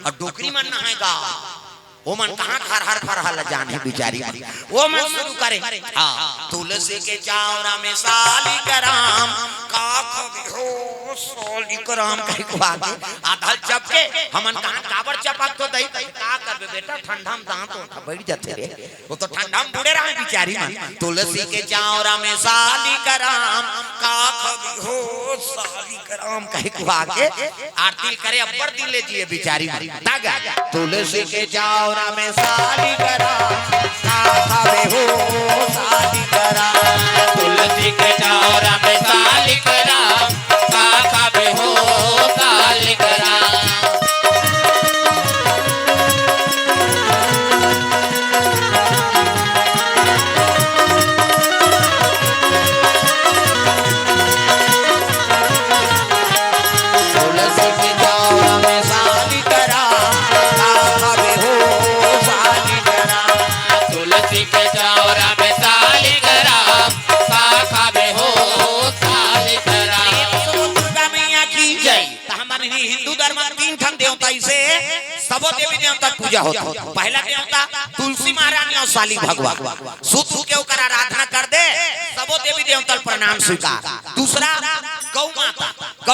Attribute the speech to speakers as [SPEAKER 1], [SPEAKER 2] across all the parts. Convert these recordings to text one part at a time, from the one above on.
[SPEAKER 1] और डोकरी मन नहाएगा वो मन कहाँ खर हर जाने बिचारी वो मन शुरू करे तुलसी के चावरा में साली कराम का हो साली कराम कहीं को आगे आधा चपके हमन कहाँ काबर चपक तो दई का करबे बेटा ठंडा में दांत तो बैठ जाते रे वो तो ठंडा में बूढ़े रहे बिचारी मन तुलसी के चावरा में साली कराम का हो साली कराम कहीं को आगे आरती करे अब्बर दिल ले जिए बिचारी दागा तुलसी के चावरा में साली कराम खावे हो साली कराम
[SPEAKER 2] तुलसी के चावरा में साली कराम खावे हो साली कराम
[SPEAKER 1] सबो देवी देवता पूजा होता पहला देवता तुलसी महारानी और साली भगवान सुत के ओकर आराधना कर दे सबो देवी देवता प्रणाम स्वीकार दूसरा गौ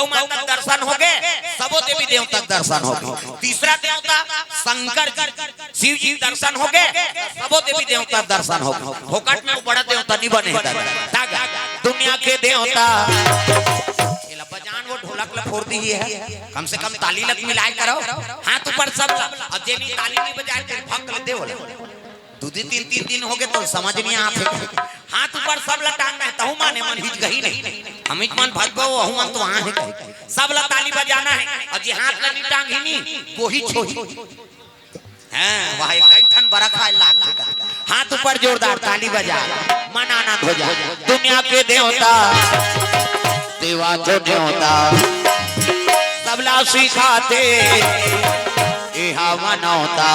[SPEAKER 1] माता दर्शन हो गए सबो देवी देवता दर्शन हो गए तीसरा देवता शंकर शिव जी दर्शन हो गए सबो देवी देवता दर्शन हो गए फोकट में बड़ा देवता नहीं बने दुनिया के देवता बजान वो ढोलक ल फोड़ दी है कम से कम ताली लग मिलाए करो हाथ ऊपर सब और जेनी ताली नहीं बजाए तो भंग ले देवल दो तीन दिन हो गए तो समझ नहीं आते हाथ ऊपर सब लटाना है तहु माने मन हिज गई नहीं हम ही मन भगबो हूं मन तो वहां है सब ल ताली बजाना है और जे हाथ ल नहीं टांग ही नहीं वो ही छोही हैं वाह एक ठन बरखा लाग हाथ ऊपर जोरदार ताली बजा मन आनंद हो जाए दुनिया के देवता देवा तो न्योता सबला सिखाते इहा मनौता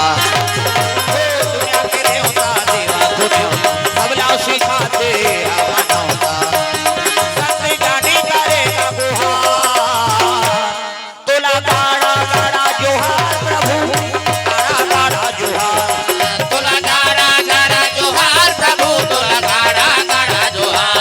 [SPEAKER 1] दुनिया के देवता देवा तो न्योता सबला सिखाते इहा मनौता सत्य जाने करे गुहार तोला गाड़ा गाड़ा जोहार प्रभु गाड़ा जोहार
[SPEAKER 2] तोला गाड़ा गाड़ा जोहार प्रभु तोला गाड़ा गाड़ा जोहार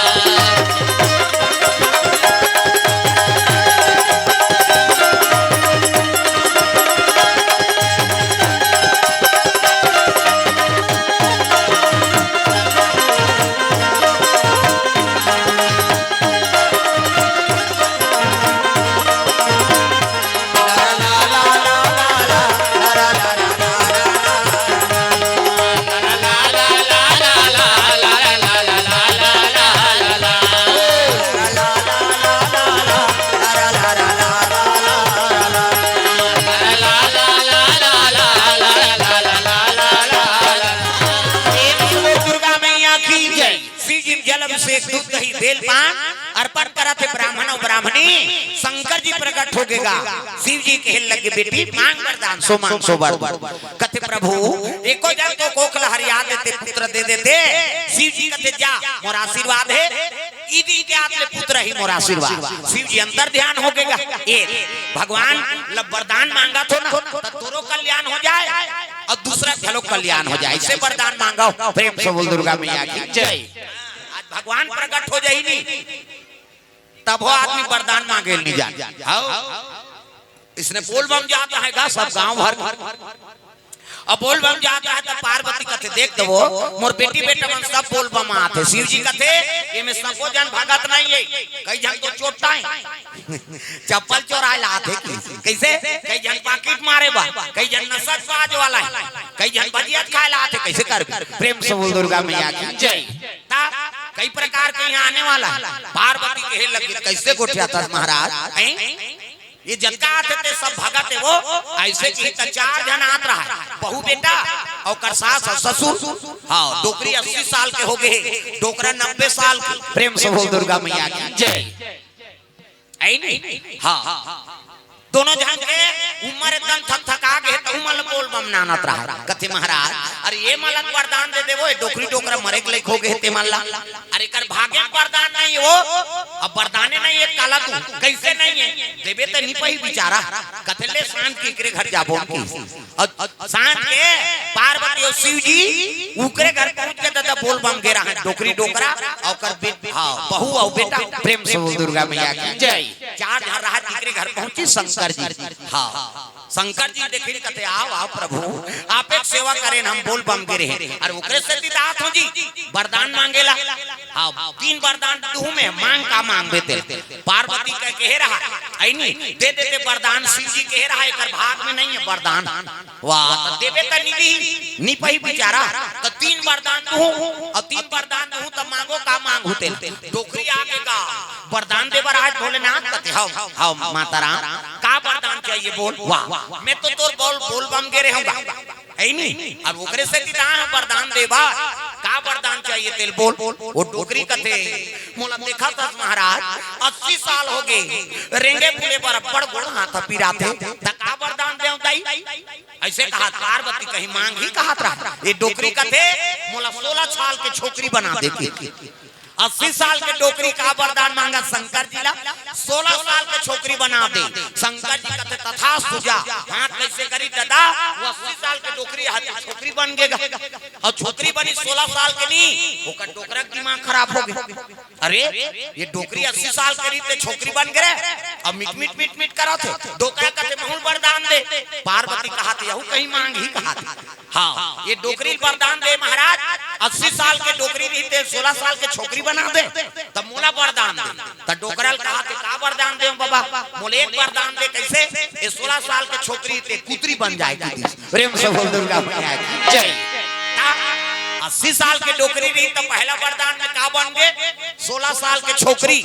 [SPEAKER 1] अर्पण करा थे ब्राह्मण और ब्राह्मणी शंकर जी प्रकट हो गएगा शिव जी कहे लगे बेटी मांग वरदान सो मांग सो वर कथे प्रभु एको जन को कोखल हरिया देते पुत्र दे देते शिव जी कथे जा मोर आशीर्वाद है इदी के हाथ में पुत्र ही मोर आशीर्वाद शिव जी अंतर ध्यान हो गएगा एक भगवान लब वरदान मांगा तो ना तो तोरो कल्याण हो जाए और दूसरा चलो कल्याण हो जाए इसे वरदान मांगो प्रेम से बोल दुर्गा मैया की जय भगवान प्रकट हो जाई नहीं तब वो आदमी वरदान मांगे नहीं जान इसने बोल बम जाता है सब गांव भर अब बोल बम जाता है तो पार्वती कहते देख दो मोर बेटी बेटा मन सब बोल बम आते शिव जी कहते ये में सबको जन भगत नहीं है कई जन को चोटता है चप्पल चोरा लाते कैसे कई जन पाकिट मारे बा कई जन नशा बाज वाला है कई जन बजियत खाए लाते कैसे कर प्रेम से बोल दुर्गा मैया की जय कई प्रकार के यहाँ आने वाला पार्वती के लगे कैसे गोठियाता महाराज ये जत्का आते थे सब भगत है वो ऐसे की चार जन आत रहा है बहू बेटा और सास और ससुर हाँ डोकरी 80 साल के हो गए डोकरा 90 साल की प्रेम से बोल दुर्गा मैया की जय आई नहीं हाँ दोनों जन के उम्र एकदम थक थका गए तो मल बोल बम नानत रहा कथे महाराज अरे ये मलक वरदान दे देवो डोकरी डोकरा मरे के लायक हो गए ते मल्ला अरे कर भाग्य वरदान नहीं वो अब वरदाने नहीं एक काला तू कैसे नहीं है देवे तो नहीं पही बिचारा कथले शांत के करे घर जाबो की शांत के पार्वती और शिव जी उकरे घर पहुंच के दादा बोल बम गेरा है डोकरी डोकरा और कर हां बहू और बेटा प्रेम से बोल दुर्गा मैया की जय। चार घर रहा तीसरे घर पहुंची शंकर जी। हां शंकर जी देखे कहते आओ आओ प्रभु आप एक सेवा करें हम बोल बम गिरे और ओकरे से दात हो जी वरदान मांगेला। हां 3 वरदान तू में मांग का मांग बेते पार्वती कह के रहा आई नहीं दे देते वरदान शिव जी कह रहा है कर भाग में नहीं है वरदान वाह तो देवे का नहीं पही बेचारा तो 3 वरदान तू और 3 वरदान तू तो मांगो का मांग होते डोकरी आगे का वरदान देवर आज भोलेनाथ कहते हां माता राम का वरदान चाहिए बोल वाह मैं तो तोर बोल बम गिरे हूं है नहीं अब ओकरे से दी वरदान देवा का वरदान चाहिए तेल बोल वो डोकरी कथे मोला देखा था महाराज 80 साल हो गए रेंगे फूले पर पड़ गोड़ हाथ पीरा थे त का वरदान देऊ दाई ऐसे कहा पार्वती कहीं मांग ही कहा था ये डोकरी कथे मोला 16 साल के छोकरी बना दे 80 साल के डोकरी का वरदान मांगा शंकर जी ला 16 साल के छोकरी बना दे शंकर जी कहते तथा सुजा हाथ कैसे करी दादा वो 80 साल के डोकरी छोकरी बन गएगा और छोकरी बनी 16 साल के नहीं ओकर डोकरा का दिमाग खराब हो गया अरे ये डोकरी 80 साल के रीते छोकरी बन गए अब मिट मिट करा थे डोकरा कहते बहुल वरदान दे पार्वती कहा थे यहू कहीं मांग ही कहा था। हां ये डोकरी वरदान दे महाराज 80 साल के डोकरी रीते 16 साल के छोकरी बना दे तब मोला वरदान दे त डोकरल कहा थे का वरदान दे बाबा मोले एक वरदान दे कैसे ये 16 साल के छोकरी ते कुतरी बन जाएगी प्रेम से बोल दुर्गा मैया की जय। 80 साल के डोकरी रही तो पहला वरदान में का बन गए 16 साल के छोकरी।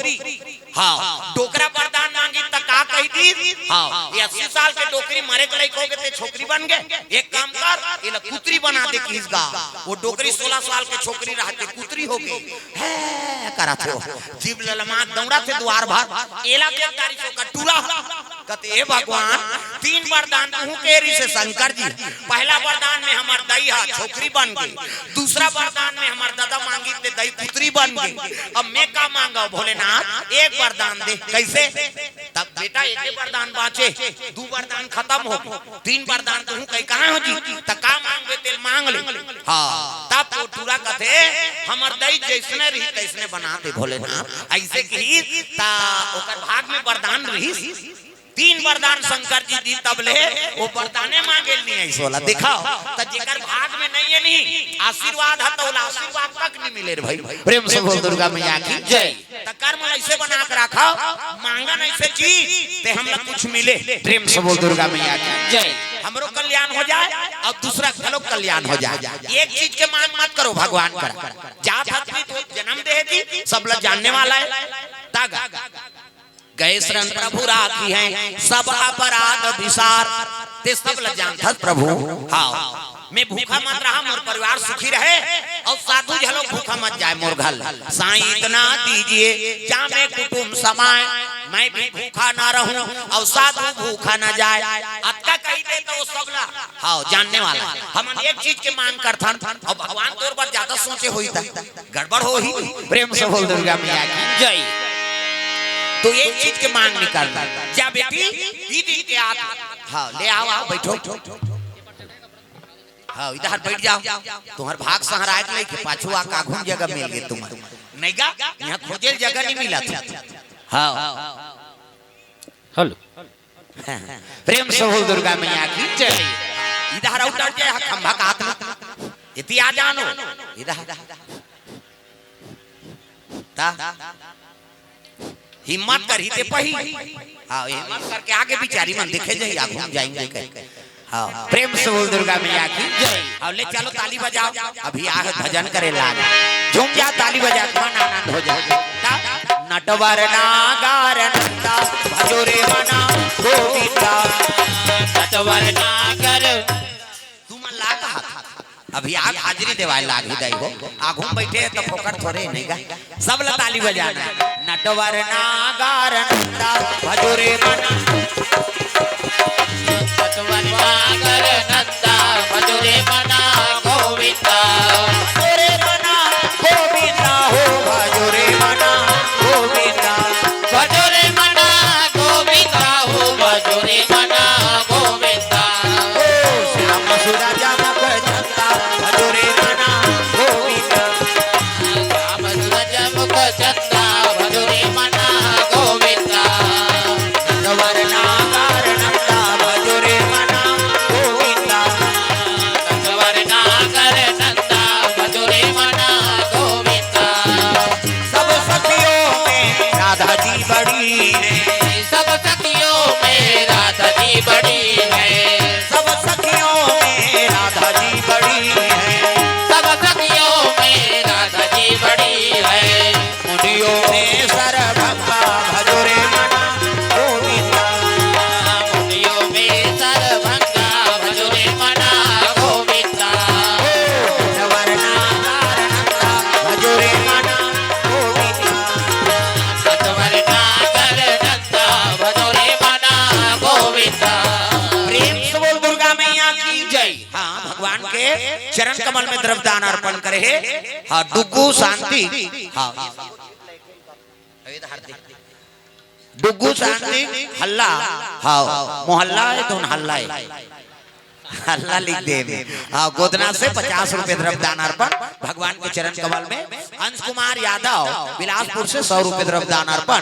[SPEAKER 1] हां डोकरा वरदान मांगी त का कही दी हां ये 80 साल के डोकरी मरे के लइक हो गए ते छोकरी बन गए एक काम कर ये कुतरी बना दे किसका वो डोकरी 16 साल के छोकरी रहते कुतरी हो गई है करा थो जीव ललमा दौड़ा थे द्वार भर एला के तारीखों का टूरा कहते हे भगवान 3 वरदान तू के री से शंकर जी पहला वरदान में हमार दई हा छोकरी बन गई दूसरा वरदान में हमार दादा मांगी ते दई पुत्री बन गई अब मैं का मांगा भोलेनाथ एक वरदान दे कैसे तब बेटा एक वरदान बाचे 2 वरदान खत्म हो 3 वरदान तू कहीं कहां हो जी त का मांगबे तेल मांग ले। हां तब तो पूरा कथे हमर दई जैसने रही तैसने बना दे भोलेनाथ ऐसे की ता ओकर भाग में वरदान रही 3 वरदान शंकर जी दी तब ले वो वरदाने मांगे नहीं ऐसे वाला दिखाओ त जेकर भाग में नहीं है नहीं आशीर्वाद है तो आशीर्वाद तक नहीं मिले रे भाई प्रेम से बोल दुर्गा मैया की जय। त कर्म ऐसे बना के रखो मांगन ऐसे चीज ते हमरा कुछ मिले प्रेम से बोल दुर्गा मैया की जय। हमरो कल्याण हो जाए और दूसरा का कल्याण हो जाए एक चीज के मांग मत करो भगवान कर जात आदमी तो जन्म दे दी सब लोग जानने वाला है तागा गए शरण प्रभु राखी हैं सब अपराध विसार ते सब ल जानत प्रभु। हां मैं भूखा मत रहा मोर परिवार सुखी रहे और साधु झलो भूखा मत जाए मोर घर साईं इतना दीजिए जा में कुटुंब समाए मैं भी भूखा ना रहूं और साधु भूखा ना जाए अक्का कही दे तो सब ला। हां जानने वाला हम एक चीज के मांग करथन और भगवान तोर पर ज्यादा सोचे होई था गड़बड़ हो ही प्रेम से बोल दुर्गा मैया की जय। तो एक चीज के मांग निकालता जा बेटी दीदी के आ हां ले आओ बैठो हां इधर बैठ जाओ तुम्हार भाग सहराए नहीं के पाछू आ का घूम जगह मिल गई तुम नहीं गा यहां खोजे जगह नहीं मिला था। हां हेलो प्रेम से बोल दुर्गा मैया की जय। इधर उतर जाए खंभा का हाथ में इति आ जानो इधर ता हिम्मत कर ही ते पही। हां हिम्मत करके आगे बिचारी मन दिखे जाई आ घूम जाएंगे कहीं। हां प्रेम से बोल दुर्गा मैया की जय। अब ले चलो ताली बजाओ अभी आ भजन करे लाग झूम जा ताली बजा मन आनंद हो जाए। नटवर नागार नंदा भजो रे मना गोविंदा
[SPEAKER 2] नटवर नागर
[SPEAKER 1] तू मन ला कहा अभी आग हाजिरी देवाय लाग ही दई हो आगू बैठे तो फोकर थोड़े नहीं गा सब ला ताली बजाना नटवर नागार नंदा भजो रे मना
[SPEAKER 2] नटवर नागर नंदा भजो रे मना गोविंदा
[SPEAKER 1] भजो रे मना गोविंदा हो भजो रे मना गोविंदा
[SPEAKER 2] भजो रे
[SPEAKER 1] की जय। हाँ भगवान के चरण कमल में द्रव्यदान अर्पण करे। हाँ डुगू शांति। हाँ डुगू शांति हल्ला। हाँ मोहल्ला है तो हल्ला है, हल्ला लिख दे। हाँ गोदना से 50 रुपए द्रव्यदान अर्पण भगवान के चरण कमल में। अंश कुमार यादव बिलासपुर से 100 रुपए द्रव्यदान अर्पण।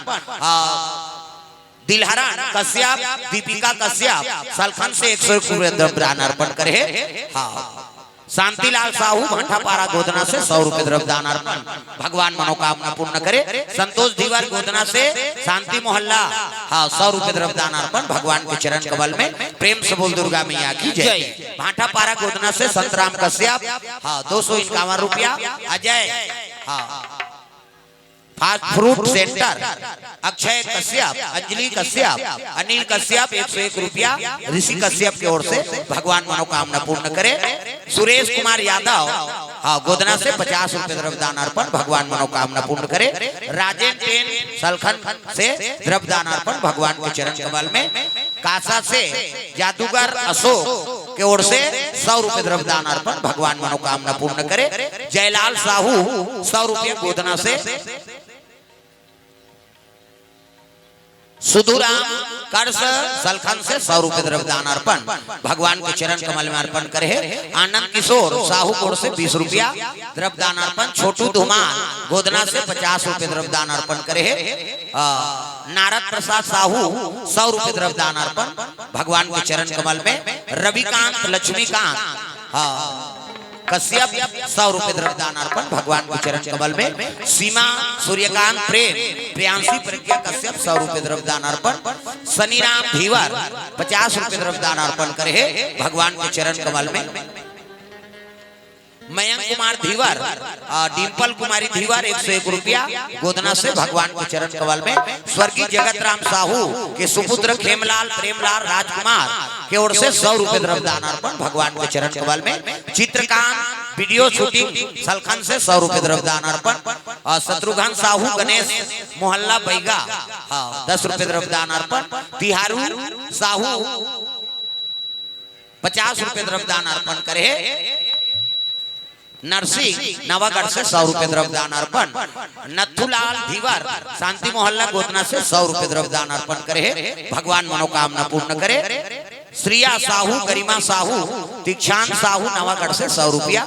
[SPEAKER 1] दिलहरण कश्यप दीपिका कश्यप सलखन से 100 रुपए द्रव्यदान अर्पण करे। हाँ शांतिलाल साहू भाटापारा गोदना से 100 रुपए द्रव्यदान अर्पण भगवान मनोकामना पूर्ण करे। संतोष धीवर गोदना से शांति मोहल्ला। हाँ 100 रुपए द्रव्यदान अर्पण भगवान के चरण कमल में। प्रेम से बोल दुर्गा मैया की जय। भाटापारा गोदना से संतराम कश्यप। हाँ 251 रुपया। अजय हाँ fast fruit centre Akshay Kashyap Anjali Kashyap Anil Kashyap 101 रुपया ऋषि कश्यप की ओर से भगवान मनोकामना पूर्ण करे। सुरेश कुमार यादव हाँ गोदना से 50 रुपए द्रव्यदान अर्पण भगवान मनोकामना पूर्ण करे। राजेंद्र टेन सलखन से द्रव्यदान अर्पण भगवान के चरण कमल में। कासा से जादूगर अशोक के ओर से 100 रुपए द्रव्यदान अर्पण भगवान मनोकामना पूर्ण करे। जयलाल साहू 100 रुपये गोदना से। सुधुराम कर्स सलखन से 100 रुपए द्रव्यदान अर्पण भगवान के चरण कमल में अर्पण करे। आनंद किशोर साहू कोड़ से 20 रुपया द्रव्यदान अर्पण। छोटू धुमान गोदना से 50 रुपए द्रव्यदान अर्पण करे। नारद प्रसाद साहू 100 रुपए द्रव्यदान अर्पण भगवान के चरण कमल में। रविकांत लक्ष्मीकांत कश्यप 100 रुपए द्रव्यदान अर्पण भगवान के चरण कमल में। सीमा सूर्यकांत प्रेम प्रियांशी प्रज्ञा कश्यप 100 रुपए द्रव्यदान अर्पण। शनिराम धीवर 50 रुपए द्रव्यदान अर्पण करे भगवान के चरण कमल में। मयंक कुमार धीवर डिम्पल कुमारी धीवर 101 रुपया गोदना से भगवान के चरण कमल में। स्वर्गीय जगत राम साहू के सुपुत्र खेमलाल प्रेमलाल राजकुमार की ओर से 100 रुपए द्रव्यदान अर्पण भगवान के चरण कमल में। चित्रकांत वीडियो शूटिंग सलखन से 100 रुपए द्रव्यदान अर्पण। शत्रुघ्न साहू गणेश मोहल्ला बैगा 10 रुपए द्रव्यदान अर्पण। तिहारू साहू 50 रुपए द्रव्यदान अर्पण करे। नरसिंह नवागढ़ से 100 रुपए द्रव्यदान अर्पण। नथुलाल धीवर शांति मोहल्ला गोदना से 100 रुपए द्रव्यदान अर्पण करे भगवान मनोकामना पूर्ण करे। श्रिया साहू गरिमा साहू दीक्षांत साहू नवागढ़ से 100 रुपया।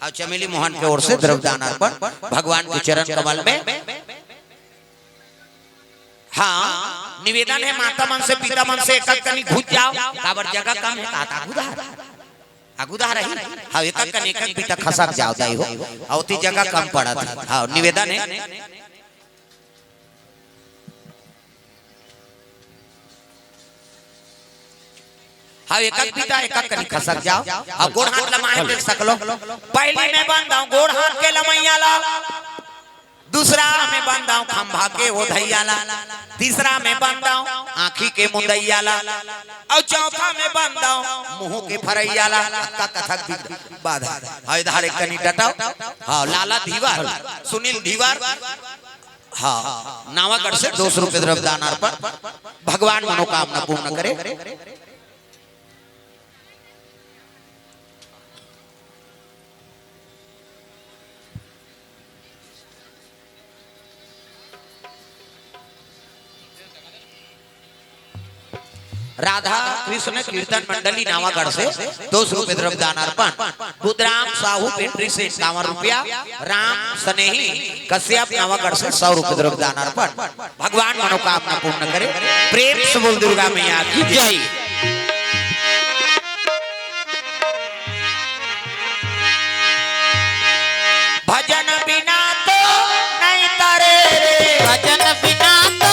[SPEAKER 1] चमेली मोहन की ओर से द्रव्यदान अर्पण भगवान के चरण कमल में। हाँ निवेदन है माता मन से पिता मन से एक कनी घुस जाओ काबर जगह कम है काता अगुदा रही। हाँ एक कनी एक पिता खसक जाओ दाई हो औती जगह कम पड़ा था। हाँ निवेदन है हाँ एक पिता एक कनी खसक जाओ। अब गोड़ हाथ लमाए देख सकलो। पहली में बंदाऊं गोड़ हाथ के लमैया ला। दूसरा में बंदाऊं खंभा के वो धैया ला। तीसरा में बंदाऊं आँखी के मुंदैया ला। और चौथा में बंदाऊं मुंह के फरैया ला। कथक बाधा हाँ इधर एक कनी डटाओ। हाँ लाला धीवर सुनील धीवर हाँ नावागढ़ से 200 रुपए द्रव्यदान अर्पण भगवान मनोकामना पूर्ण करे। राधा कृष्ण कीर्तन मंडली नावागढ़ से 200 रुपए द्रव्यदान अर्पण। बुधराम साहू पेंट्री से 51 रुपया। राम स्नेही कश्यप नावागढ़ से 100 रुपए द्रव्यदान अर्पण भगवान मनोकामना पूर्ण करे। प्रेम से बोल दुर्गा मैया की जय। भजन बिना तो नहीं तरे रे।
[SPEAKER 2] भजन बिना तो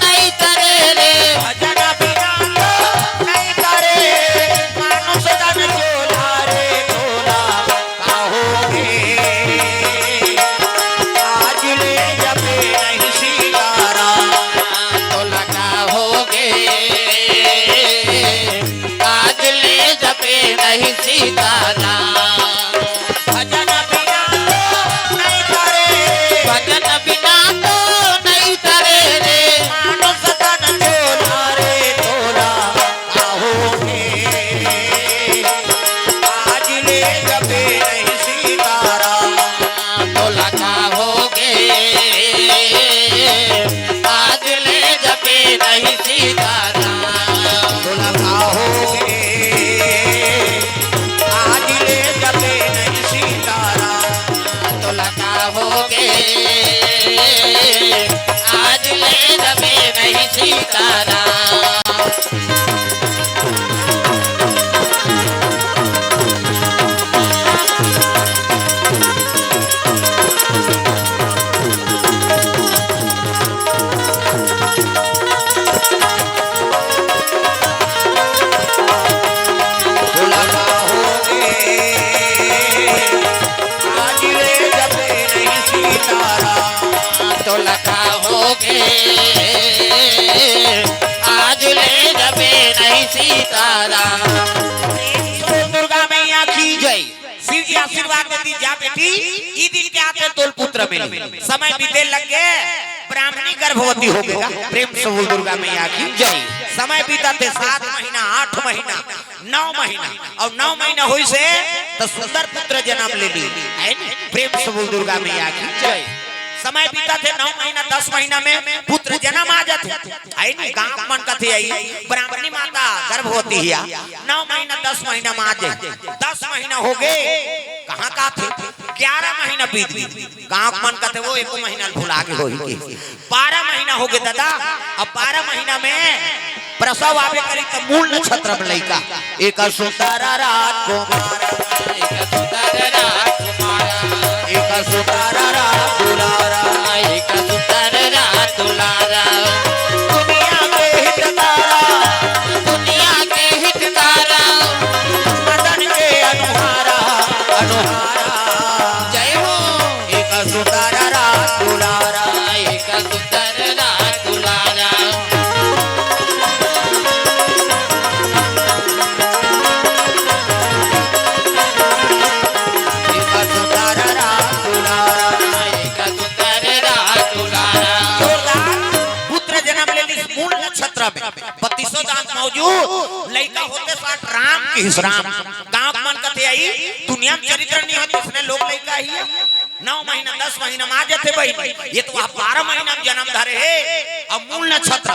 [SPEAKER 2] नहीं करे रे।
[SPEAKER 1] भजन बिना तो नहीं तरे मानुष तन झोला रे झोला काहोगे। आज ले जपे नहीं सीताराम
[SPEAKER 2] तो लगा होगे। आज ले जपे नहीं सीताराम।
[SPEAKER 1] भजन बिना तो नहीं तरे।
[SPEAKER 2] भजन बिना तो नहीं करे रे।
[SPEAKER 1] मानुष तन
[SPEAKER 2] आज ले जबे नहीं सीताराम।
[SPEAKER 1] दुर्गा मैया की जय। शिव जी आशीर्वाद देती जा बेटी ई दिन के आते तोल पुत्र मिले। समय बीते लग गए ब्राह्मणी गर्भवती हो गया। प्रेम से बोल दुर्गा मैया की जय। समय बीता थे 7 महीना 8 महीना 9 महीना और 9 महीना हुई से तो सुंदर पुत्र जन्म ले ली। प्रेम से बोल दुर्गा मैया की जय। समय बीता थे 9 महीना 10 महीना में पुत्र जन्म आ जाते। आई नहीं गांव मन कथे आई ब्राह्मणी माता गर्भवती हिया 9 महीना 10 महीना में आ जाए। 10 महीना हो गए कहाँ का थे 11 महीना बीत गई गांव मन कथे वो 1 महीना भुला के हो ही 12 महीना हो गए दादा। अब 12 महीना में प्रसव आवे करी तो मूल नक्षत्र में लइका एक सुतारा रात कुमार
[SPEAKER 2] एक सुतारा रात कुमारा
[SPEAKER 1] एक सुतारा रात दुलारा
[SPEAKER 2] एक सुतारा रात दुलारा।
[SPEAKER 1] दुनिया के हितकारा
[SPEAKER 2] दुनिया के हितकारा
[SPEAKER 1] मदन के अनुहारा अनुहारा
[SPEAKER 2] जय हो।
[SPEAKER 1] एक सुतारा रात दुलारा
[SPEAKER 2] एक सुतारा रात दुलारा।
[SPEAKER 1] एक सुतारा रात दुलारा
[SPEAKER 2] एक सुतारा रात दुलारा।
[SPEAKER 1] पुत्र जन्म ले ली मूल नक्षत्र में 32 दांत मौजूद लड़का होते साथ राम की राम गांव मन कथे आई दुनिया में चरित्र नहीं होती उसने लोग लड़का ही 9 महीना 10 महीना में आ जाते भाई। ये तो आप 12 महीना में जन्म धरे है। अब मूल नक्षत्र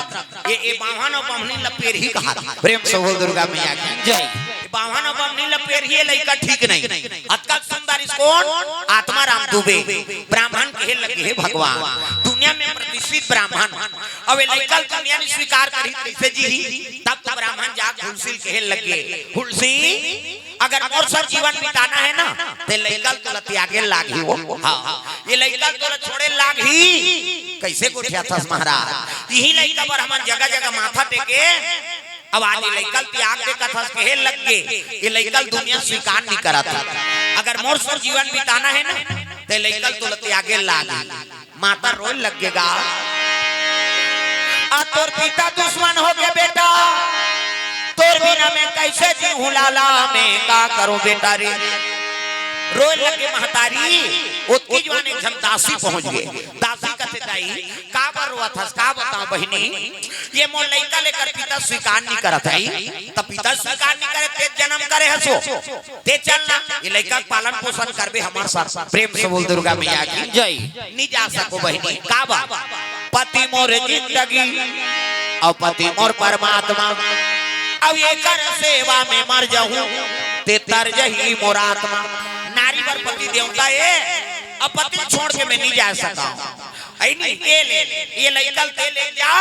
[SPEAKER 1] ये बावन और बमनी लपेर ही कहा प्रेम से बोल दुर्गा मैया की जय। बावन और बमनी लपेर ही लड़का ठीक नहीं अतका सुंदर कौन आत्मा राम दुबे ब्राह्मण कहे लगे है भगवान दुनिया में प्रतिष्ठित ब्राह्मण। अब लड़का दुनिया ने स्वीकार करी कैसे जी तब तो ब्राह्मण जाग हुलसी कहे लगे हुलसी अगर और सब जीवन बिताना है ना तो लड़का तो त्यागे लागी वो। हाँ ये लड़का तो छोड़े लागी कैसे को उठा था महाराज यही लड़का पर हम जगह जगह माथा टेके। अब आज लड़का त्याग के कथा कहे लग गए ये लड़का दुनिया स्वीकार नहीं करा था। अगर मोर सब जीवन बिताना है ना तो लड़का तो त्यागे लागी माता रोए लगेगा। तोर पिता दुश्मन हो गए बेटा तोर बिना मैं कैसे जीऊं लाला मैं का करूं बेटा रे। रोए लगे महतारी उसकी जवान एक दासी पहुंच गए। दासी कहते दाई का बर रोआ था का बताओ बहिनी ये मोर लड़का लेकर पिता स्वीकार नहीं करत है तब पिता स्वीकार नहीं करे ते जन्म करे हसो ते चलना ये लड़का पालन पोषण करबे हमार साथ। प्रेम से बोल दुर्गा मैया की जय। नहीं जा सको बहिनी का बा पति मोर जिंदगी और पति मोर परमात्मा अब ये कर सेवा में मर जाऊं ते तर जही मोर आत्मा। नारी पर पति देवता है अब पति छोड़ के मैं नहीं जा सकता आई नहीं ये लइकल ते ले जा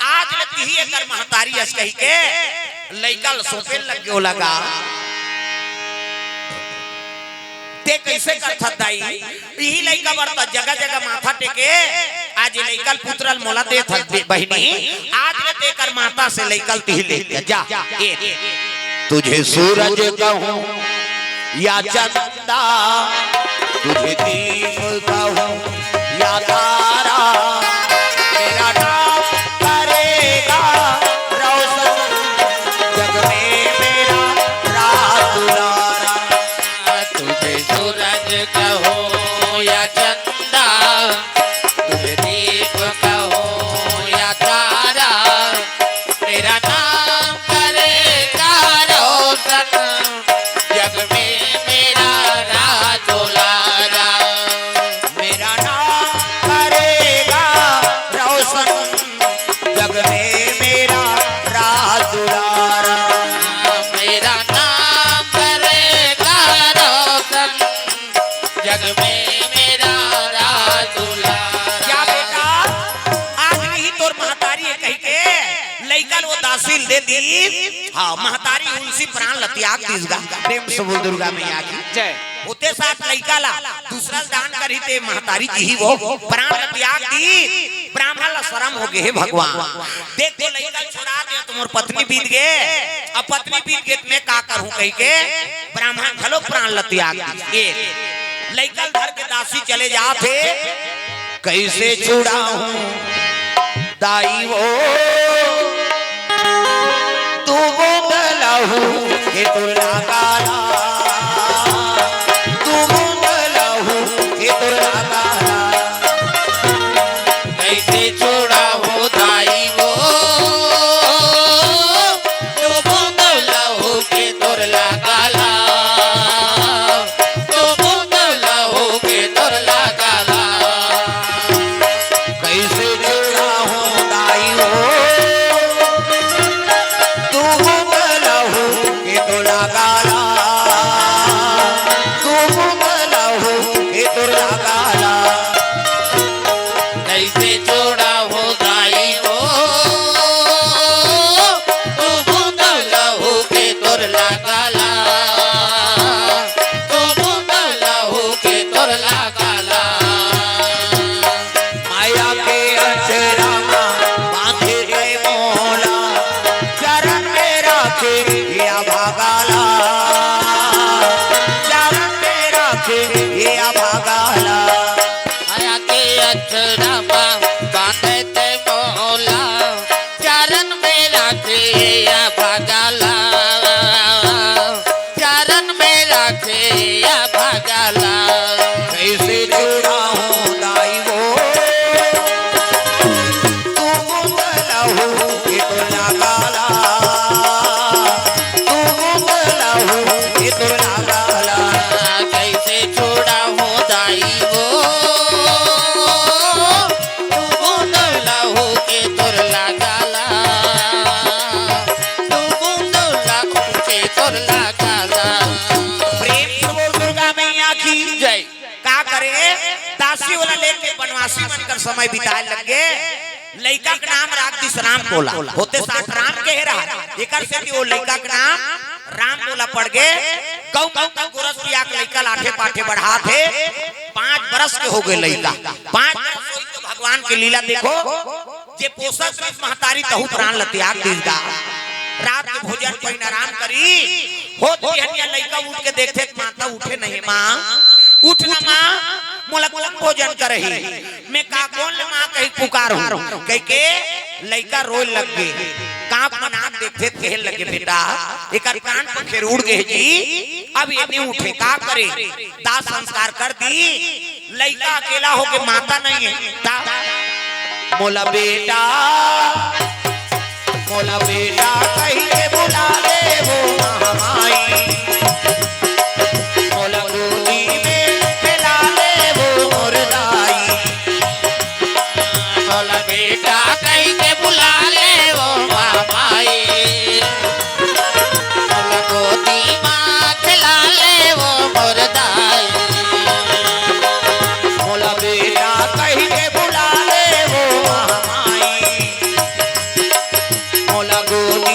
[SPEAKER 1] आज लती ही कर महतारी अस कही के लइकल सोपे लग गयो लगा ते कैसे कर थदाई यही लइका बरता जगह जगह माथा टेके आज लइकल पुत्रल मोला दे थक बहिनी आज ले ते कर माता से लइकल ती ले जा ए तुझे सूरज कहूं या चंदा तुझे दीप कहूं या तारा मेरा नाम करेगा रोशन जग में मेरा रात दुलारा।
[SPEAKER 2] तुझे सूरज कहो या चंदा तुझे दीप कहो या तारा तेरा नाम करेगा रोशन जग में मेरा राज दुलारा।
[SPEAKER 1] मेरा नाम करेगा रोशन जग में मेरा राज दुलारा।
[SPEAKER 2] मेरा नाम करेगा रोशन जग में मेरा राज दुलारा।
[SPEAKER 1] क्या बेटा आज नहीं तोर महतारी है कही के लइकन वो दासिल दे दी। हाँ महतारी उनसी प्राण लत्याग दीसगा। प्रेम से बोल दुर्गा मैया की जय। उते साथ लइका ला दूसरा दान करी ते महतारी जी ही वो प्राण लत्याग दी। ब्राह्मण ला शर्म हो गए हे भगवान देख तो लइका छोड़ा दे तुमर पत्नी बीत गए अब पत्नी बीत गए मैं का करूं कही के ब्राह्मण भलो प्राण लत्याग दी। लइका घर के दासी चले जाते कैसे छुड़ाऊं दाई वो तू बोलहु के तुला गाला तू बोलहु के तुला गाला
[SPEAKER 2] कैसे छोड़ा हो दाई वो तू बोलहु के तोर लगाला तू बोलहु के तोर लगाला
[SPEAKER 1] कैसे जुड़ा हो दाई हो तू बोलहु के तुला गाला तू बोलहु के तुला गाला
[SPEAKER 2] कैसे छोड़ा हो दाई वो तू बोलहु के तोर लगाला तू बोलहु के तोर लगाला
[SPEAKER 1] माया के अचरा बांधे गए मोला चरण में राखे या भागाला चरण में राखे या भागाला
[SPEAKER 2] आया के अक्षरा बांधते मोला चरण में राखे या भागाला चरण में राखे या भागाला
[SPEAKER 1] कैसे जुड़ा हो दाई वो तू बोलहु के तुला गाला तू बोलहु के तुला गाला
[SPEAKER 2] कैसे छोड़ा हो दाई वो तू बोलहु के तोर लगाला तू बोलहु के तोर लगाला
[SPEAKER 1] प्रेम से बोल दुर्गा मैया की
[SPEAKER 2] जय
[SPEAKER 1] का करे दासी वाला लेके बनवासी बनकर समय बिताए लगे लड़का का नाम राख दिस राम बोला होते साथ राम के हेरा एकर से कि वो लड़का का नाम राम बोला पड़ गए कौ कौ कौ गोरस पिया के लड़का लाठे पाठे बढ़ा थे 5 बरस के हो गए लड़का 5 बरस होई तो भगवान की लीला देखो जे पोषक महतारी तहु प्राण लत्याग दीदा रात के भोजन पहिन आराम करी होत बिहनिया लइका उठ के देखते माता उठे नहीं मां उठ ना मां मोला भोजन करही मैं का कौन ले मां कही पुकारू कह के लइका रोए लग गए कांप मना देखते कहे लगे बेटा एकर कान पर फेर उड़ गए जी अब ये नहीं उठे का करे दाह संस्कार कर दी लइका अकेला होके माता नहीं है मोला बेटा कहीं के बुला ले वो महामाई मोला गोदी में खिला ले वो मुर्दाई
[SPEAKER 2] बोला बेटा कहीं के बुला ले वो मामाई बोला गोदी माँ खिला ले वो मुर्दाई
[SPEAKER 1] मोला बेटा कहीं के बुला ले वो महामाई मोला गोदी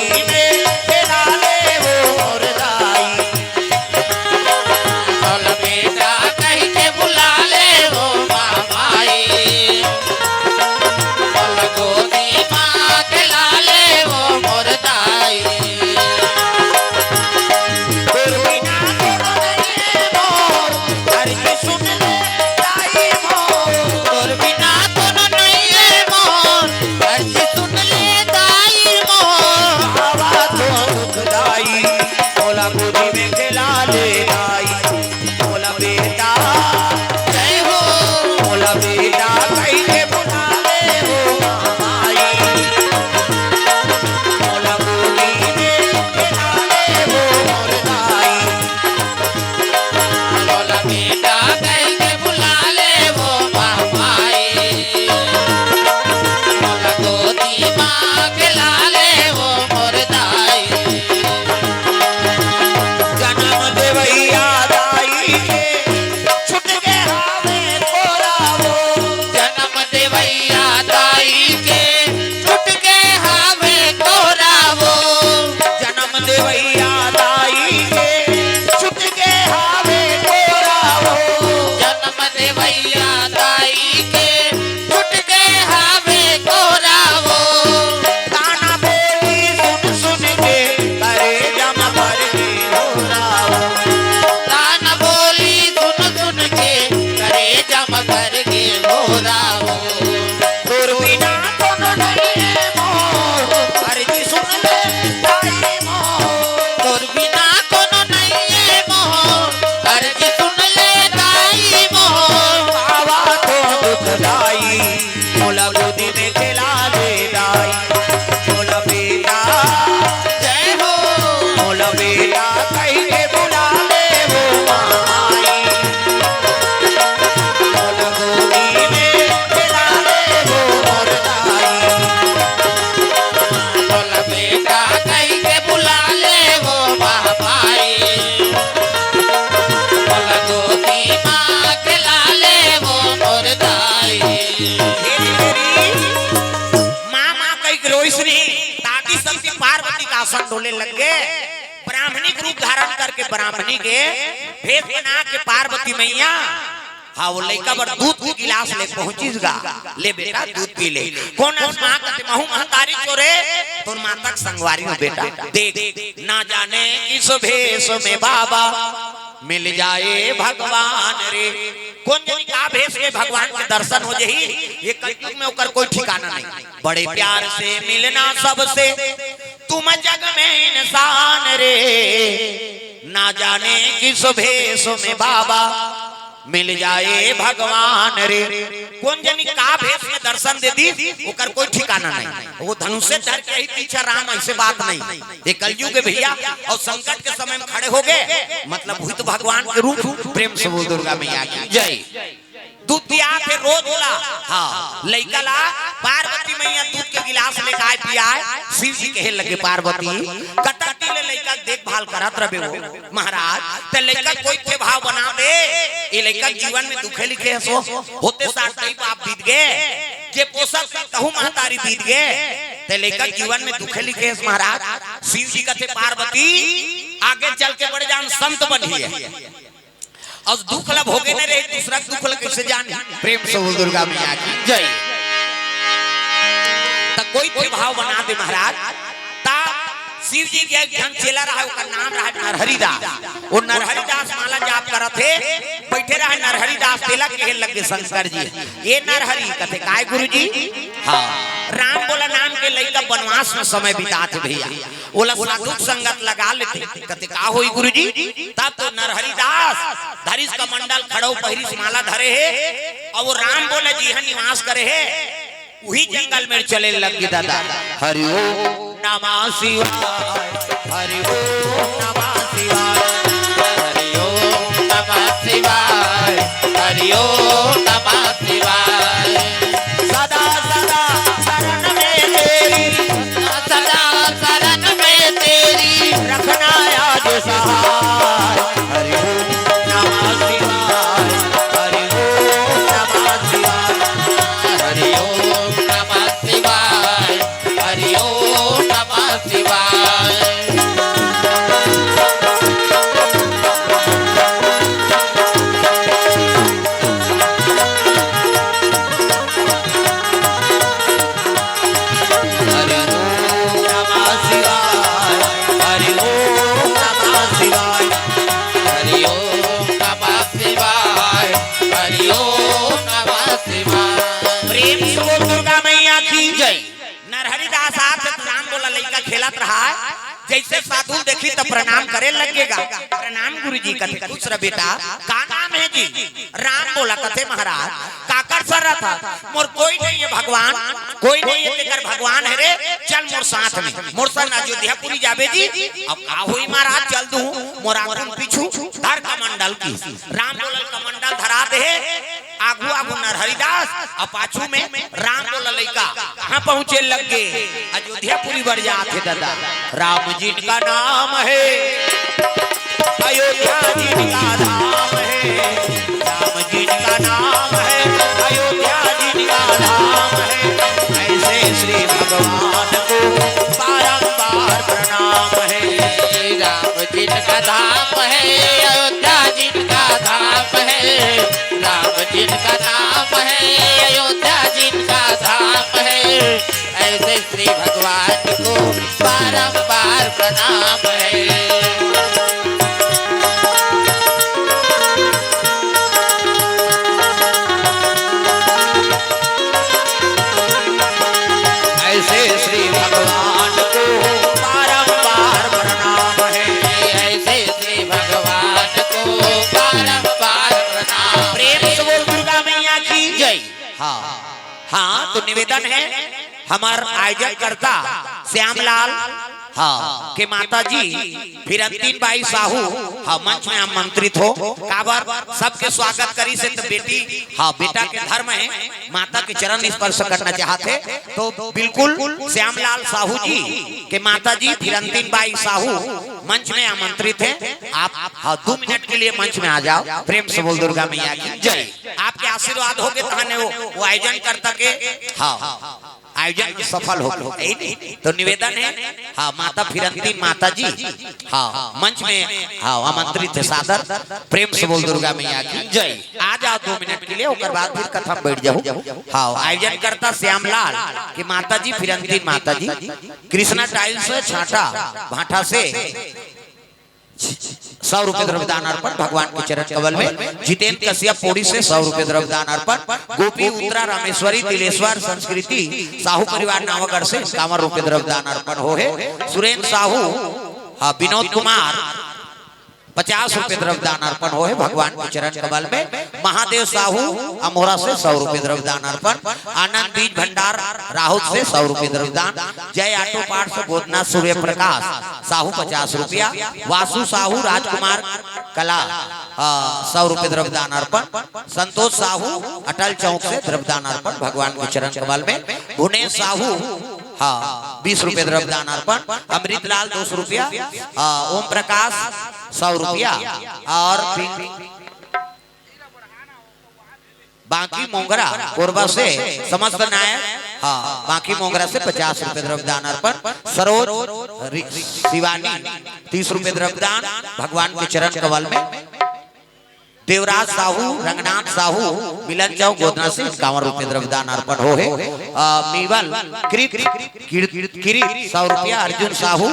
[SPEAKER 1] दादी शक्ति पार्वती का आसन डोले लग गए। ब्राह्मणी रूप धारण करके ब्राह्मणी के भेद बना के पार्वती मैया हाँ वो लड़का बड़ दूध की गिलास ले पहुंचीगा, ले बेटा दूध पी ले। कौन माँ कहते महू महतारी चोरे तो माता संगवारी हो बेटा देख ना जाने किस भेष में बाबा मिल जाए भगवान रे। कौन जानी का भेष में भगवान के दर्शन हो जाही, ये कलयुग में ओकर कोई ठिकाना नहीं। बड़े प्यार से मिलना सबसे तुम जग में इंसान रे, ना जाने किस भेष में बाबा मिल जाए भगवान रे। कौन जानी का भेष में दर्शन दे दी, ओकर कोई ठिकाना नहीं। वो धनुष से डर के ही पीछे राम, ऐसे बात नहीं। ये कलयुग भैया और संकट के समय में खड़े हो गए, मतलब हुई तो भगवान के रूप। प्रेम से बोल दुर्गा मैया की जय। दूध पिया के रोज ला हाँ लइका ला पार्वती मैया दूध के गिलास लेके आए पिया। शिव जी कहे लगे पार्वती कटकटी ले लइका देखभाल करत रहे वो महाराज, ते लइका कोई के भाव बना दे। ये लइका जीवन में दुखे लिखे सो होते साथ कई बाप बीत गए, जे पोषक कहूं महतारी बीत गए, ते लइका जीवन में दुखे लिखे महाराज। शिव जी कहते पार्वती आगे चल के बढ़ जान संत बनिए और दुख ला भोगे न रहे, दूसरा दुख ला कैसे जाने। प्रेम से बोल दुर्गा मैया की जय। तब कोई भी भाव बना दे महाराज। ता शिव जी के एक जन चेला रहा, उसका नाम रहा नरहरि दास। वो नरहरि दास माला जाप करत थे, बैठे रहे नरहरि दास तेला कहे लगे शंकर जी ये नरहरि कहते काय गुरुजी हाँ राम बोला नाम के लइका वनवास में समय बिताते भैया, बोला साधु संगत लगा लेते। कहते का होई गुरुजी, तब तो नरहरि दास धरिस का मंडल खड़ो पहिरिस माला धरे है और वो राम बोले जी यहाँ निवास करे है, वही जंगल में चले लगे दादा। हरि ओम नमः शिवाय, हरि ओम नमः शिवाय,
[SPEAKER 2] हरि ओम नमः शिवाय, हरि ओम नमः शिवाय।
[SPEAKER 1] सदा सदा शरण में तेरी,
[SPEAKER 2] सदा शरण में तेरी
[SPEAKER 1] रखना आज सहाय। हरि ओम नमः शिवाय, हरि ओम नमः शिवाय,
[SPEAKER 2] हरि ओम नमः शिवाय, हरि ओम नमः शिवाय।
[SPEAKER 1] हरि ओम नमः शिवाय, हरि ओम नमः शिवाय।
[SPEAKER 2] हरि ओम नमः शिवाय, हरि ओम नमः शिवाय।
[SPEAKER 1] प्रेम से बोल दुर्गा मैया की जय। नरहरि दास आप राम बोला लइका खेलत रहा, जैसे साधु देखी तो प्रणाम करे लगेगा। प्रणाम गुरुजी कहते खुश रह बेटा, का नाम है जी? राम बोला कहते महाराज काकर सर रहा था, मोर कोई नहीं है भगवान, कोई नहीं है तेकर भगवान है रे, चल मोर साथ में, मोर संग अयोध्यापुरी जाबे जी। अब का हुई महाराज चल दू मोर आगुन पीछू धर कमंडल की। राम बोला कमंडल धरा दे, आगू आगू नरहरि दास और पाछू में राम बोला लइका कहां पहुंचे लगे अयोध्यापुरी बरजात है दादा। राम जी का नाम है, अयोध्या जी का धाम है, राम जी का नाम है, अयोध्या जी का धाम है। ऐसे श्री भगवान को बारंबार प्रणाम है।
[SPEAKER 2] राम जी का धाम है, अयोध्या जी का धाम है, राम जी का नाम है, अयोध्या जी का धाम है। ऐसे श्री भगवान को बारंबार प्रणाम है।
[SPEAKER 1] ऐसे श्री भगवान को बारंबार प्रणाम है।
[SPEAKER 2] ऐसे श्री भगवान को बारंबार प्रणाम।
[SPEAKER 1] प्रेम से बोल दुर्गा मैया की जय। हाँ हाँ तो निवेदन है हमार आयोजन करता श्यामलाल हाँ के माता जी फिरंतीन बाई साहू हाँ मंच में आमंत्रित हो। काबर सबके स्वागत करी से तो बेटी हाँ बेटा के धर्म है, माता के चरण स्पर्श करना चाहते तो बिल्कुल श्यामलाल साहू जी के माता जी फिरंतीन बाई साहू मंच में आमंत्रित है। आप हाँ 2 मिनट के लिए मंच में आ जाओ। प्रेम से बोल दुर्गा मैया की जय। आपके आशीर्वाद होगे तो वो आयोजन करता के हाँ आयोजन सफल हो। तो निवेदन है, हाँ माता फिरंती माता जी, हाँ मंच में हाँ आमंत्रित है सादर, प्रेम से बोल दुर्गा मैया की जय। आ जाओ 2 मिनट के लिए, उसके बाद फिर कथा बैठ जाओ। हाँ आयोजन करता श्यामलाल की माता जी फिरंती माता जी, कृष्णा टाइल्स से छाटा भाटा से 100 रुपए द्रव्यदान अर्पण भगवान के चरण कमल में। जितेंद्र कश्यप पौड़ी से 100 रुपए द्रव्यदान अर्पण। गोपी उत्तरा रामेश्वरी तिलेश्वर संस्कृति साहू परिवार नावगढ़ से 51 रुपए द्रव्यदान अर्पण हो है। सुरेंद्र साहू विनोद कुमार 50 रुपए द्रव्यदान अर्पण हो है भगवान के चरण कमल में। महादेव साहू अमोरा से 100 रुपए द्रव्यदान अर्पण। आनंद बीज भंडार राहुल से 100 रुपए द्रव्यदान। जय ऑटो पार्ट से गोदना सूर्य प्रकाश साहू 50 रुपया। वासु साहू राजकुमार कला 100 रुपए द्रव्यदान अर्पण। संतोष साहू अटल चौक से द्रव्यदान अर्पण भगवान के चरण कमल में। भुवनेश साहू हाँ 20 रुपए द्रव्यदान अर्पण। अमृतलाल 200 रुपया। ओम प्रकाश 100 रुपया। और बाकी मोंगरा कोरबा से समस्त नायक हाँ बाकी मोंगरा से 50 रुपए द्रव्यदान अर्पण। सरोज शिवानी 30 रुपए द्रव्यदान भगवान के चरण कमल में। देवराज साहू रंगनाथ साहू मिलन चौक गोदना से 51 रुपए द्रव्यदान अर्पण हो है। मीवल किरीट 100 रुपया। अर्जुन साहू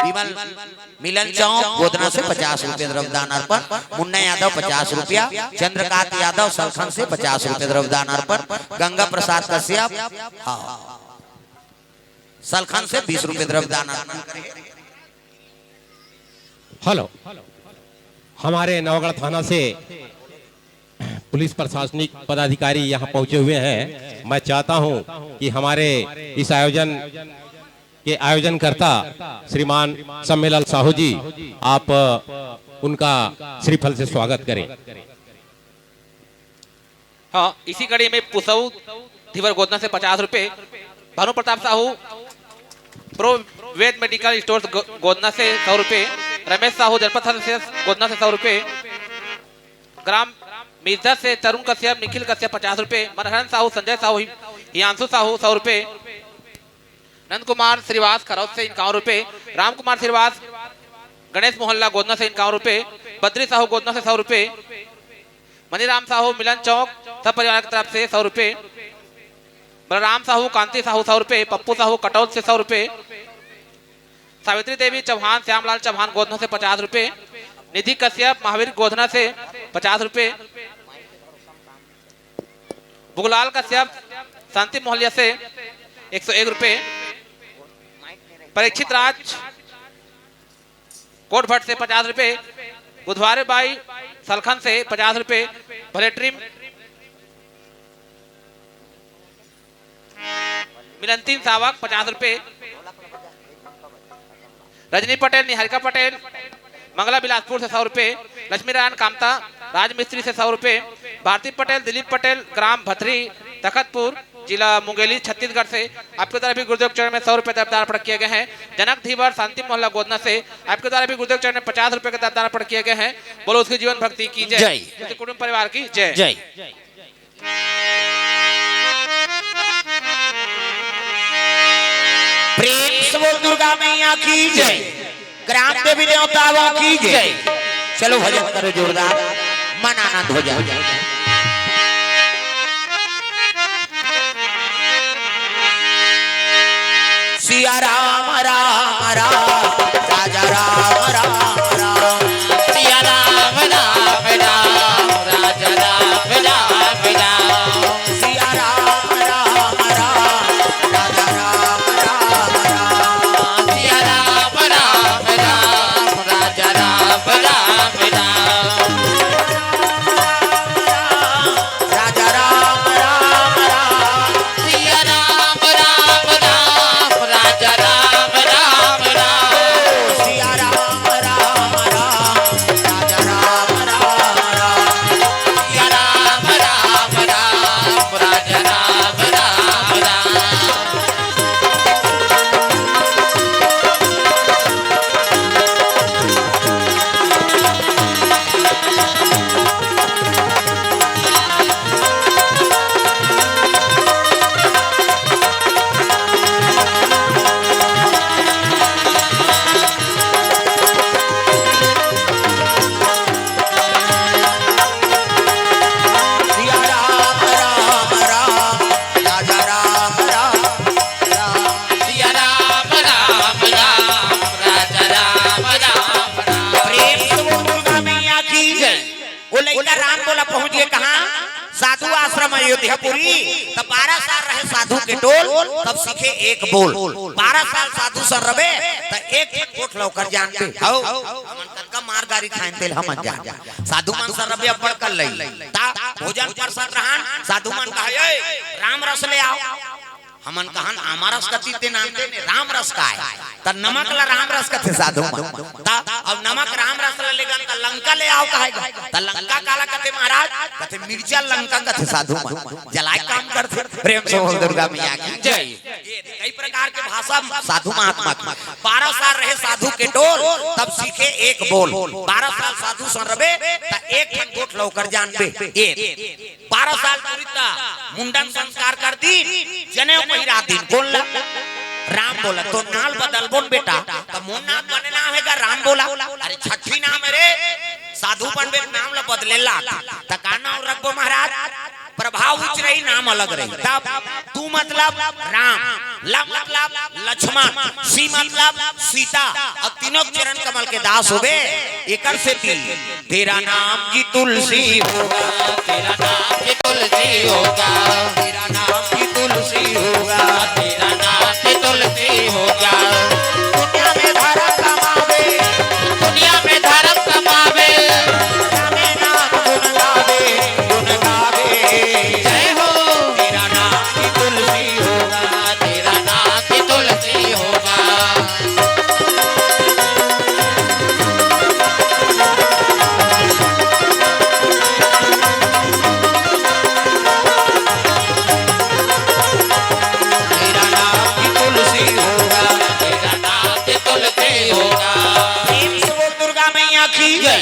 [SPEAKER 1] विमल मिलन चौक गोदना से 50 रुपए द्रव्यदान अर्पण। मुन्ना यादव 50 रुपया। चंद्रकांत यादव सलखन से 50 रुपए द्रव्यदान अर्पण। गंगा प्रसाद कश्यप सलखन से 20 रुपए द्रव्यदान अर्पण।
[SPEAKER 3] हेलो, हमारे नवगढ़ थाना से पुलिस प्रशासनिक पदाधिकारी यहाँ पहुंचे हुए हैं। मैं चाहता हूं कि हमारे इस आयोजन के आयोजनकर्ता श्रीमान सम्मेलन साहू जी, आप उनका श्रीफल से स्वागत करें।
[SPEAKER 4] हाँ, इसी कड़ी में पुसऊ धीवर गोदना से 50 रुपए। भानु प्रताप साहू प्रो वेद मेडिकल स्टोर गोदना से 100 रुपए। रमेश साहू जनपद सर्विसेज गोदना से 100 रुपए। ग्राम मिर्जा से तरुण कश्यप निखिल कश्यप 50 रुपए। मनहरन साहू संजय साहू हियांशु साहू 100 रुपए। नंद कुमार श्रीवास खरौद से 51 रुपए। राम कुमार श्रीवास गणेश मोहल्ला गोदना से 51 रुपए। बद्री साहू गोदना से 100 रुपए। मनीराम साहू मिलन चौक सब परिवार की तरफ से 100 रुपए। बलराम साहू कांति साहू 100 रुपए। पप्पू साहू कटौल से 100 रुपए। सावित्री देवी चौहान श्यामलाल चौहान गोदना से 50 रुपए। निधि कश्यप महावीर गोदना से 50 रुपए। बुगलाल कश्यप शांति मोहल्ला से 101 रुपए। परीक्षित राज कोट भट्ट से 50 रुपए। बुधवार बाई सलखन से 50 रुपए। भलेट्री मिलंती सावक 50 रुपए। रजनी पटेल निहारिका पटेल मंगला बिलासपुर से 100 रुपए। लक्ष्मी नारायण कामता राजमिस्त्री से 100 रुपए। भारती पटेल दिलीप पटेल ग्राम भथरी तखतपुर जिला मुंगेली छत्तीसगढ़ से आपके द्वारा भी गुरुदेव चरण में 100 रुपए दान अर्पण किए गए हैं। जनक धीवर शांति मोहल्ला गोदना से आपके द्वारा भी गुरुदेव चरण में 50 रुपए के दान अर्पण किए गए हैं। बोलो उसकी जीवन भक्ति की जय, कुटुंब परिवार की जय जय।
[SPEAKER 1] प्रेम से बोल दुर्गा मैया की जय। ग्राम देवी देवताओं की जय। चलो भजन करो जोरदार, मन आनंद हो जाए। सिया राम राम राम राजा राम राम राम।
[SPEAKER 2] सिया राम राम राम राजा राम राम राम।
[SPEAKER 1] सिया राम राम राम राजा राम राम राम।
[SPEAKER 2] सिया राम राम राम राजा राम राम राम।
[SPEAKER 1] राजा राम राम राम।
[SPEAKER 2] सिया राम राम राम राजा राम राम राम।
[SPEAKER 1] अयोध्यापुरी तब 12 साल रहे साधु के टोल तब सीखे एक बोल 12 साल साधु सन रबे त एक कोट लौकर जानते हौ हमन का मार गारी खाइन तेल हमन जान साधु मन सन रबे अब्बड़ कर लई ता भोजन पर सर रहन साधु मन कहे ए राम रस ले आओ हमन कहन आमारस कति ते नामते ने राम रस का है त नमक ला राम रस कथे साधु मन ता अब नमक राम रस ला लेगन त लंका ले आओ कहेगा त लंका काला कथे महाराज कथे मिर्चा लंका कथे साधु मन जलाए काम करथे प्रेम से बोल दुर्गा मैया की जय ये कई प्रकार के भाषा साधु महात्मा 12 साल रहे साधु के टोल तब सीखे एक बोल 12 साल साधु सन रबे त एक ठन गोट लौकर जानबे एक 12 साल पुरिता मुंडन संस्कार कर दी जने पहिरा दिन बोल राम बोला तो नाल बदल बोल बेटा तो मोन नाम बने नाम है का राम बोला अरे छठी नाम है रे साधु बनबे नाम ला बदलेला त का नाम रखबो महाराज प्रभाव उच्च रही नाम अलग रही तब तू मतलब राम ला मतलब लक्ष्मण सी मतलब सीता और तीनों चरण कमल के दास होबे एकर से तेरा नाम की तुलसी होगा
[SPEAKER 2] तेरा नाम की तुलसी होगा
[SPEAKER 1] तेरा नाम की तुलसी होगा
[SPEAKER 2] तेरा नाम की तुलसी होगा
[SPEAKER 1] दुनिया में धर्म कमावे
[SPEAKER 2] दुनिया में धर्म कमावे
[SPEAKER 1] में नाम गुण गावे
[SPEAKER 2] जय हो
[SPEAKER 1] तेरा नाम की तुलसी होगा
[SPEAKER 2] तेरा नाम की तुलसी होगा
[SPEAKER 1] तेरा नाम की तुलसी होगा
[SPEAKER 2] तेरा नाम की तुलसी होगा
[SPEAKER 1] प्रेम से बोल दुर्गा मैया की
[SPEAKER 2] जय।